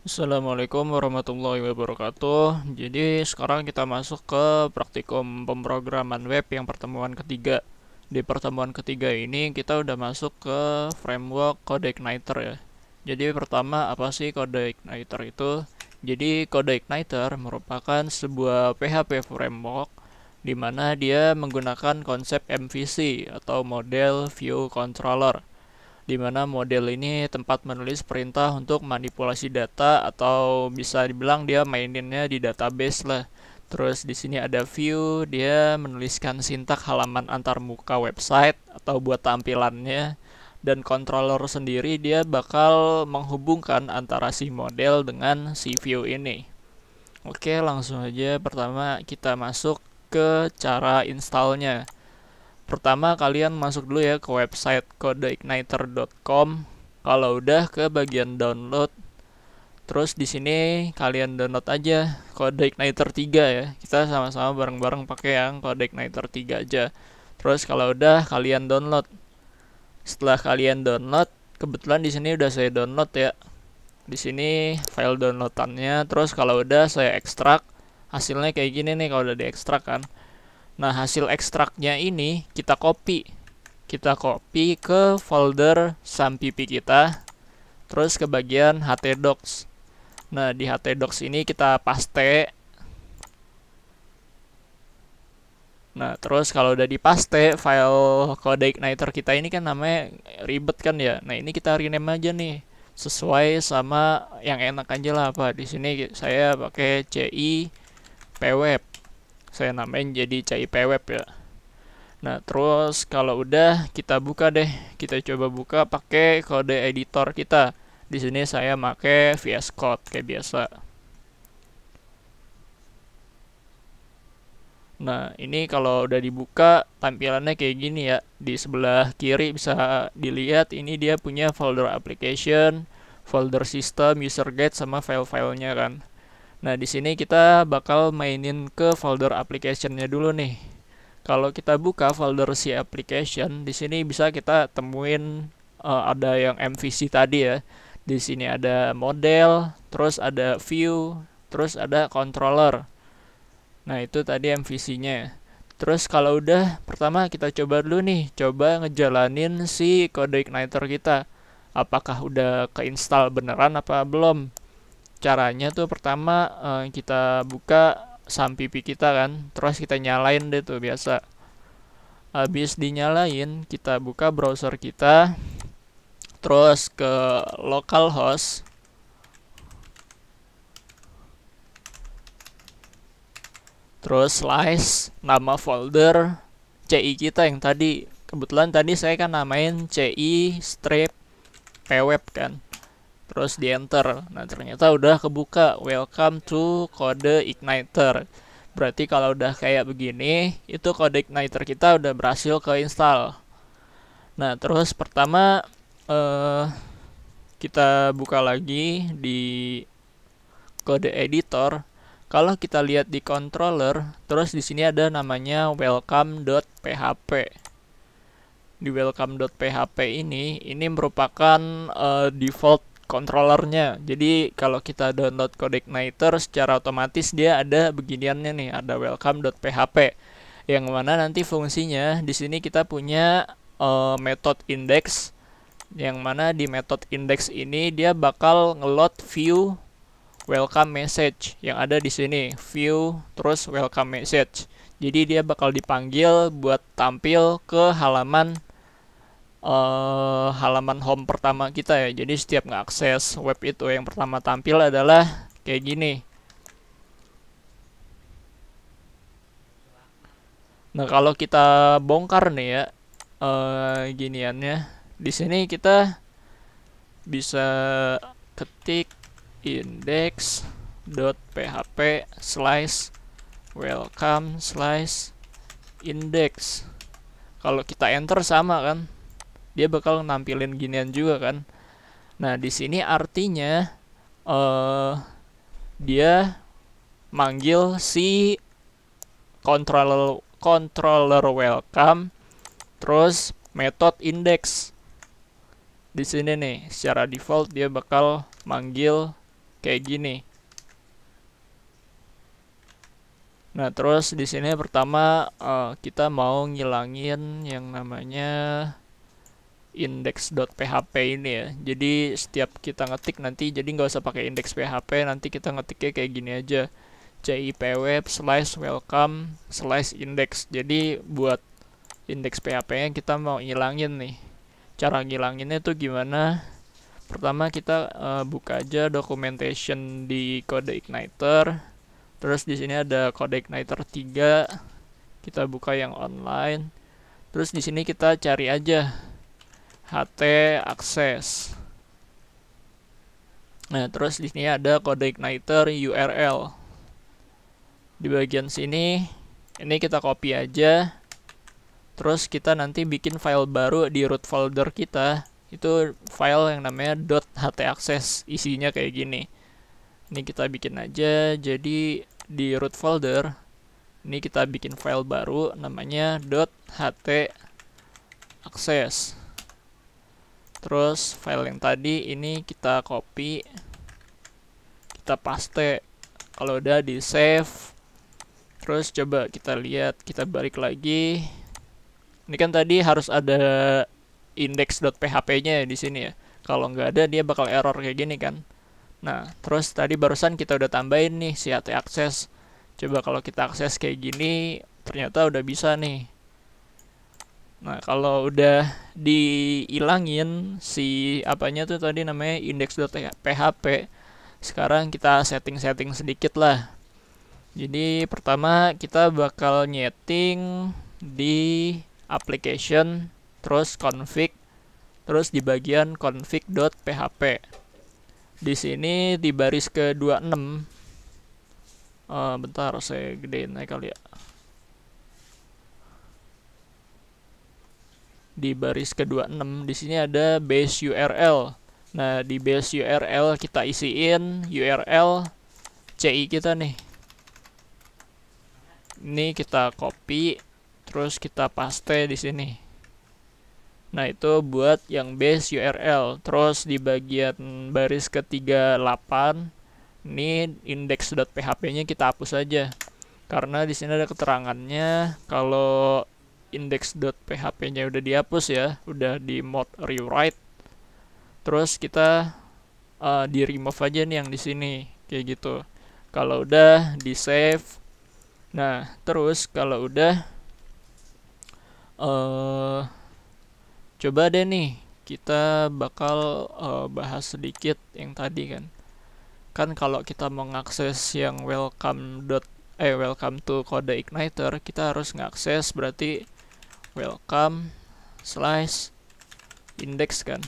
Assalamualaikum warahmatullahi wabarakatuh. Jadi sekarang kita masuk ke praktikum pemrograman web yang pertemuan ketiga. Di pertemuan ketiga ini kita udah masuk ke framework CodeIgniter ya. Jadi pertama apa sih CodeIgniter itu? Jadi CodeIgniter merupakan sebuah PHP framework di mana dia menggunakan konsep MVC atau Model View Controller, di mana model ini tempat menulis perintah untuk manipulasi data atau bisa dibilang dia maininnya di database lah. Terus di sini ada view, dia menuliskan sintak halaman antarmuka website atau buat tampilannya. Dan controller sendiri dia bakal menghubungkan antara si model dengan si view ini. Oke, langsung aja pertama kita masuk ke cara installnya. Pertama kalian masuk dulu ya ke website codeigniter.com. Kalau udah ke bagian download, terus di sini kalian download aja CodeIgniter 3 ya. Kita sama-sama bareng-bareng pakai yang CodeIgniter 3 aja. Terus kalau udah kalian download. Setelah kalian download, kebetulan di sini udah saya download ya. Di sini file downloadannya. Terus kalau udah saya ekstrak, hasilnya kayak gini nih kalau udah diekstrak kan. Nah, hasil ekstraknya ini kita copy. Kita copy ke folder sampipi kita, terus ke bagian htdocs. Nah, di htdocs ini kita paste. Nah, terus kalau udah dipaste, file CodeIgniter kita ini kan namanya ribet kan ya. Nah, ini kita rename aja nih sesuai sama yang enak aja lah apa. Di sini saya pakai CI pweb. Saya namain jadi CI pweb ya. Nah, terus kalau udah kita buka deh. Kita coba buka pakai kode editor kita. Di sini saya pakai VS Code kayak biasa. Nah, ini kalau udah dibuka tampilannya kayak gini ya. Di sebelah kiri bisa dilihat ini dia punya folder application, folder system, user guide sama file-filenya kan. Nah, di sini kita bakal mainin ke folder application-nya dulu nih. Kalau kita buka folder si application, di sini bisa kita temuin ada yang MVC tadi ya. Di sini ada model, terus ada view, terus ada controller. Nah, itu tadi MVC-nya. Terus kalau udah, pertama kita coba dulu nih, coba ngejalanin si CodeIgniter kita. Apakah udah keinstall beneran apa belum? Caranya tuh pertama kita buka sampipi kita kan, terus kita nyalain deh tuh biasa. Habis dinyalain, kita buka browser kita, terus ke localhost, terus slice nama folder CI kita yang tadi. Kebetulan tadi saya kan namain CI strip pweb kan. Terus di enter. Nah, ternyata udah kebuka. Welcome to CodeIgniter. Berarti kalau udah kayak begini, itu CodeIgniter kita udah berhasil keinstall. Nah, terus pertama kita buka lagi di kode editor. Kalau kita lihat di controller, terus di sini ada namanya welcome.php. Di welcome.php ini merupakan default controllernya. Jadi kalau kita download CodeIgniter secara otomatis dia ada beginiannya nih, ada welcome.php. Yang mana nanti fungsinya di sini kita punya method index, yang mana di method index ini dia bakal ngeload view welcome message yang ada di sini, view terus welcome message. Jadi dia bakal dipanggil buat tampil ke halaman home pertama kita ya. Jadi setiap ngakses web itu yang pertama tampil adalah kayak gini. Nah, kalau kita bongkar nih ya giniannya, di sini kita bisa ketik index.php slash welcome slash index. Kalau kita enter sama kan, dia bakal nampilin ginian juga kan. Nah, di sini artinya dia manggil si controller welcome terus method index. Di sini nih secara default dia bakal manggil kayak gini. Nah, terus di sini pertama kita mau ngilangin yang namanya index.php ini ya. Jadi setiap kita ngetik nanti jadi nggak usah pakai index PHP, nanti kita ngetiknya kayak gini aja. cipweb/welcome/index. Jadi buat index PHP-nya kita mau ngilangin nih. Cara ngilanginnya tuh gimana? Pertama kita buka aja documentation di CodeIgniter. Terus di sini ada CodeIgniter 3. Kita buka yang online. Terus di sini kita cari aja htaccess. Nah, terus di sini ada CodeIgniter URL. Di bagian sini ini kita copy aja. Terus kita nanti bikin file baru di root folder kita. Itu file yang namanya .htaccess, isinya kayak gini. Ini kita bikin aja. Jadi di root folder ini kita bikin file baru namanya .htaccess. Terus file yang tadi ini kita copy, kita paste. Kalau udah di save, terus coba kita lihat, kita balik lagi. Ini kan tadi harus ada index.php-nya di sini ya. Kalau nggak ada dia bakal error kayak gini kan. Nah, terus tadi barusan kita udah tambahin nih si htaccess. Coba kalau kita akses kayak gini, ternyata udah bisa nih. Nah, kalau udah diilangin si apanya tuh tadi namanya index.php, sekarang kita setting-setting sedikit lah. Jadi pertama kita bakal nyeting di application, terus config, terus di bagian config.php. Di sini di baris ke-26, bentar saya gedein aja kali ya. Di baris ke-26 di sini ada base URL. Nah, di base URL kita isiin URL CI kita nih. Ini kita copy, terus kita paste di sini. Nah, itu buat yang base URL. Terus di bagian baris ke-38 ini index.php-nya kita hapus aja. Karena di sini ada keterangannya kalau index.php-nya udah dihapus ya, udah di mode rewrite. Terus kita di remove aja nih yang di sini kayak gitu. Kalau udah di save. Nah, terus kalau udah coba deh nih, kita bakal bahas sedikit yang tadi kan. Kan kalau kita mau ngakses yang welcome to CodeIgniter, kita harus ngakses berarti welcome/index kan.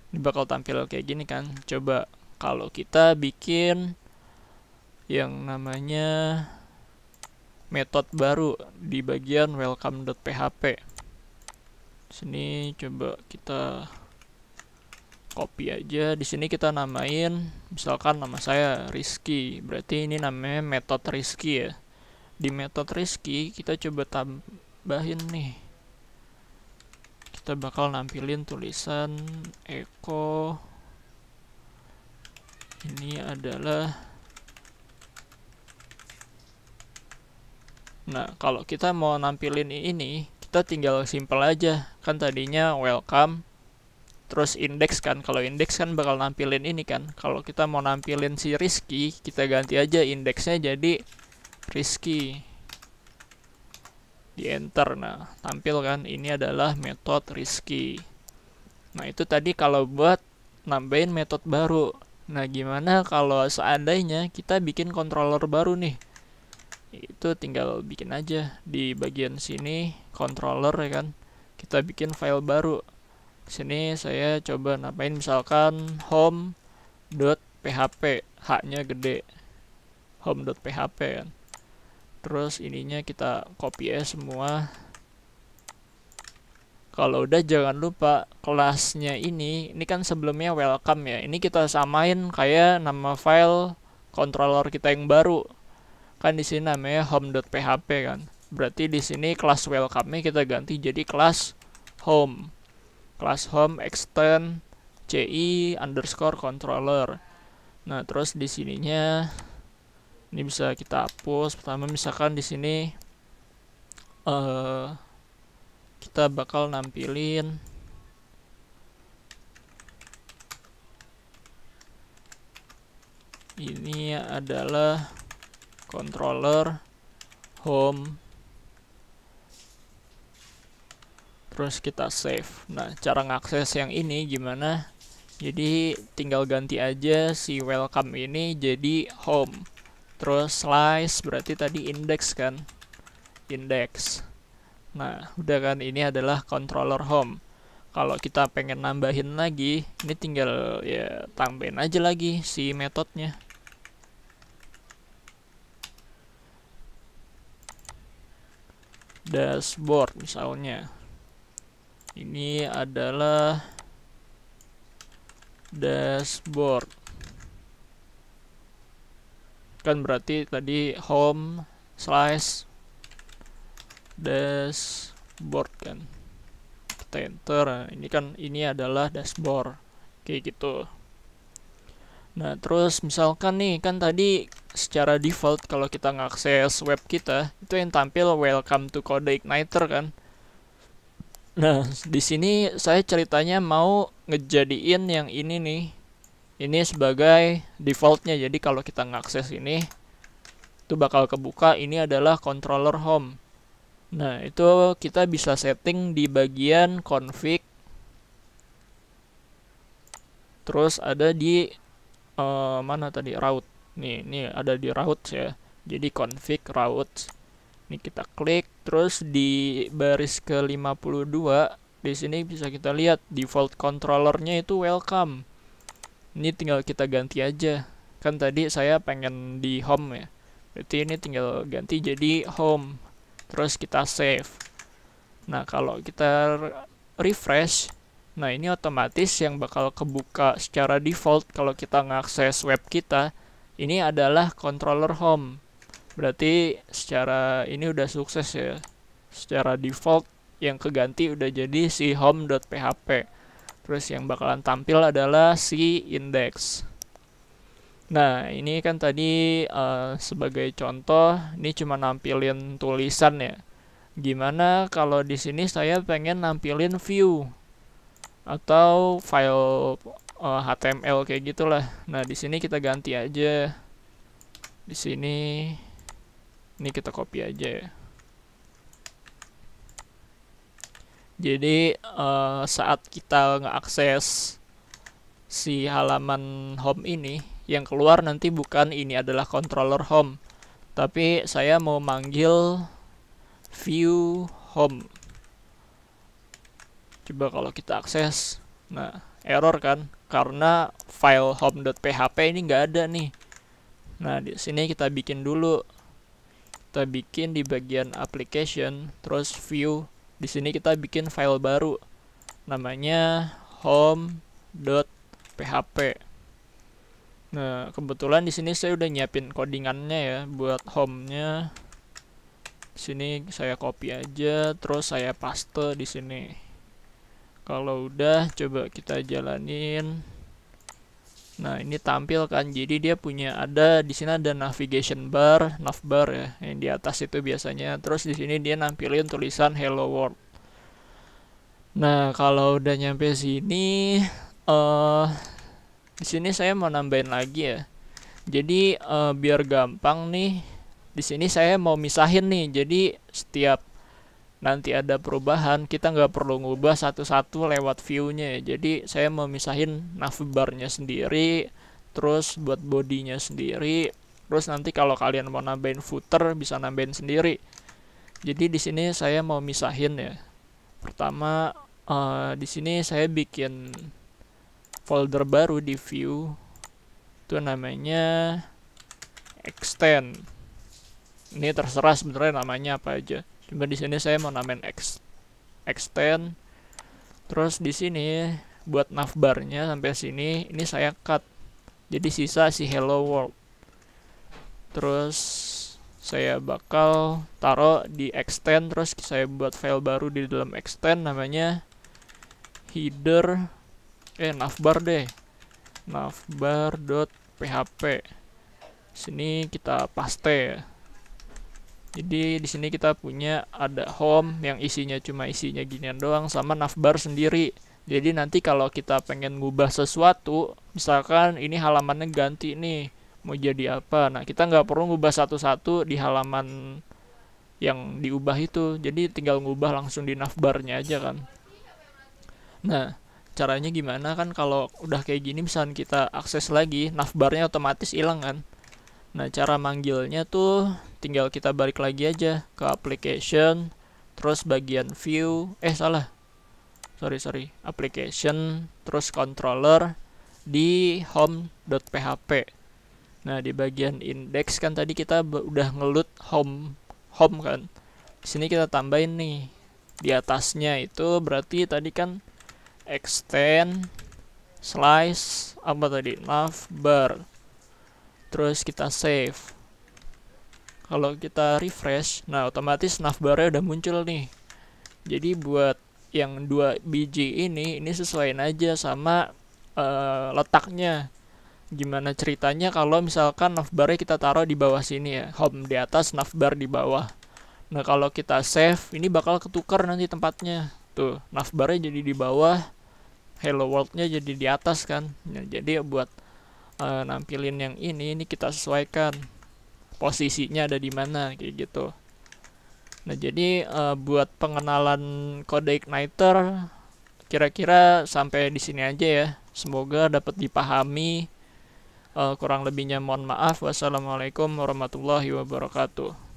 Ini bakal tampil kayak gini kan. Coba kalau kita bikin yang namanya metode baru di bagian welcome.php. Sini coba kita copy aja. Di sini kita namain, misalkan nama saya Rizky, berarti ini namanya metode Rizky ya. Di metode Rizky kita coba tambahin nih, kita bakal nampilin tulisan echo ini adalah. Nah, kalau kita mau nampilin ini, kita tinggal simple aja. Kan tadinya welcome terus index kan. Kalau index kan bakal nampilin ini kan. Kalau kita mau nampilin si Rizky, kita ganti aja indeksnya jadi Rizky. Di enter. Nah, tampil kan ini adalah metode Rizky. Nah, itu tadi kalau buat nambahin metode baru. Nah, gimana kalau seandainya kita bikin controller baru nih? Itu tinggal bikin aja di bagian sini controller ya kan. Kita bikin file baru. Sini saya coba namain misalkan home.php, H-nya gede. home.php kan. Terus ininya kita copy aja semua. Kalau udah jangan lupa kelasnya ini kan sebelumnya welcome ya. Ini kita samain kayak nama file controller kita yang baru. Kan di sini namanya home.php kan. Berarti di sini kelas welcome-nya kita ganti jadi kelas home. Kelas home extend ci_controller. Nah, terus di sininya ini bisa kita hapus. Pertama misalkan di sini kita bakal nampilin ini adalah controller home, terus kita save. Nah, cara ngakses yang ini gimana? Jadi tinggal ganti aja si welcome ini jadi home, terus slice berarti tadi index kan, index. Nah, udah kan, ini adalah controller home. Kalau kita pengen nambahin lagi, ini tinggal ya tambahin aja lagi si metodenya. Dashboard misalnya. Ini adalah dashboard. Kan berarti tadi home slash dashboard kan. Kita enter. Ini kan ini adalah dashboard. Kayak gitu. Nah, terus misalkan nih, kan tadi secara default kalau kita ngakses web kita, itu yang tampil welcome to CodeIgniter kan. Nah, di sini saya ceritanya mau ngejadiin yang ini nih. Ini sebagai defaultnya. Jadi kalau kita ngakses ini, itu bakal kebuka ini adalah controller home. Nah, itu kita bisa setting di bagian config. Terus ada di mana tadi, route. Nih, ini ada di route ya. Jadi config route. Ini kita klik, terus di baris ke-52 di sini bisa kita lihat default controllernya itu welcome. Ini tinggal kita ganti aja. Kan tadi saya pengen di home ya. Berarti ini tinggal ganti jadi home. Terus kita save. Nah, kalau kita refresh, nah ini otomatis yang bakal kebuka secara default kalau kita ngakses web kita, ini adalah controller home. Berarti secara ini udah sukses ya. Secara default yang keganti udah jadi si home.php. Terus yang bakalan tampil adalah si index. Nah, ini kan tadi sebagai contoh, ini cuma nampilin tulisan ya. Gimana kalau di sini saya pengen nampilin view atau file HTML kayak gitulah. Nah, di sini kita ganti aja. Di sini ini kita copy aja ya. Jadi saat kita ngeakses si halaman home ini, yang keluar nanti bukan ini adalah controller home, tapi saya mau manggil view home. Coba kalau kita akses, nah error kan, karena file home.php ini nggak ada nih. Nah, di sini kita bikin dulu. Kita bikin di bagian application, terus view. Di sini kita bikin file baru, namanya home.php. Nah, kebetulan di sini saya udah nyiapin codingannya ya buat home-nya. Sini saya copy aja, terus saya paste di sini. Kalau udah, coba kita jalanin. Nah, ini tampil kan. Jadi dia punya di sini ada navigation bar, navbar ya, yang di atas itu biasanya. Terus di sini dia nampilin tulisan hello world. Nah, kalau udah nyampe sini, di sini saya mau nambahin lagi ya. Jadi biar gampang nih, di sini saya mau misahin nih. Jadi setiap nanti ada perubahan, kita nggak perlu ngubah satu-satu lewat view-nya ya. Jadi saya mau misahin navbarnya sendiri, terus buat bodinya sendiri, terus nanti kalau kalian mau nambahin footer bisa nambahin sendiri. Jadi di sini saya mau misahin ya. Pertama di sini saya bikin folder baru di view, itu namanya extend. Ini terserah sebenarnya namanya apa aja. Cuma di sini saya mau namain extend. Terus di sini buat navbarnya sampai sini ini saya cut. Jadi sisa si hello world. Terus saya bakal taruh di extend, terus saya buat file baru di dalam extend namanya header navbar deh. Navbar home.php. Sini kita paste ya. Jadi di sini kita punya ada home yang isinya cuma isinya ginian doang sama navbar sendiri. Jadi nanti kalau kita pengen ngubah sesuatu, misalkan ini halamannya ganti nih, mau jadi apa? Nah, kita nggak perlu ngubah satu-satu di halaman yang diubah itu. Jadi tinggal ngubah langsung di navbarnya aja kan. Nah, caranya gimana kan kalau udah kayak gini misalkan kita akses lagi, navbarnya otomatis hilang kan. Nah, cara manggilnya tuh tinggal kita balik lagi aja ke application, terus bagian view, application, terus controller di home.php. Nah, di bagian index kan tadi kita udah ngelut home kan. Di sini kita tambahin nih di atasnya itu berarti tadi kan extend slice navbar. Terus kita save. Kalau kita refresh, nah otomatis navbarnya udah muncul nih. Jadi buat yang 2 biji ini sesuaiin aja sama letaknya. Gimana ceritanya kalau misalkan navbarnya kita taruh di bawah sini ya, home di atas, navbar di bawah. Nah kalau kita save, ini bakal ketukar nanti tempatnya. Tuh, navbarnya jadi di bawah, hello world-nya jadi di atas kan. Nah, jadi buat nampilin yang ini kita sesuaikan posisinya ada di mana kayak gitu. Nah, jadi buat pengenalan kode igniter kira-kira sampai di sini aja ya. Semoga dapat dipahami. Kurang lebihnya mohon maaf. Wassalamualaikum warahmatullahi wabarakatuh.